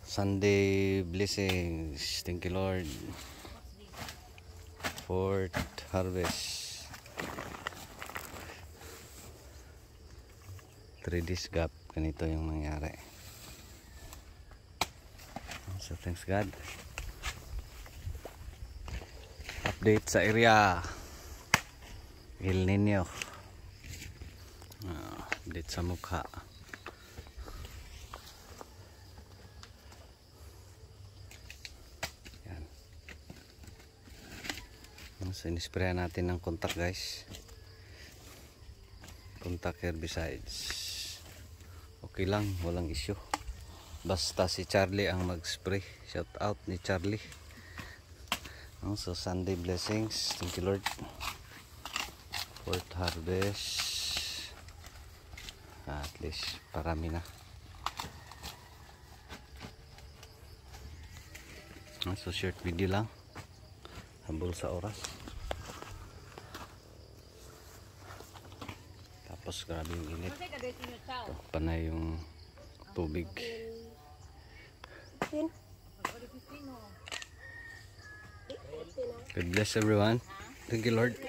Sunday blessings. Thank you Lord. Fourth harvest. 3 days gap. Ganito yung nangyari. So thanks God. Update sa area. El Nino. Update sa mukha. Yan. So inisprayan natin ng contact guys. Contact herbicides. Okay lang, walang issue. Basta si Charlie ang mag-spray. Shout out ni Charlie. So Sunday blessings. Thank you Lord. Fourth harvest. At least parami na. So short video lang. Habol sa oras. Tapos grabe yung init. Panay yung tubig. God bless everyone. Thank you Lord.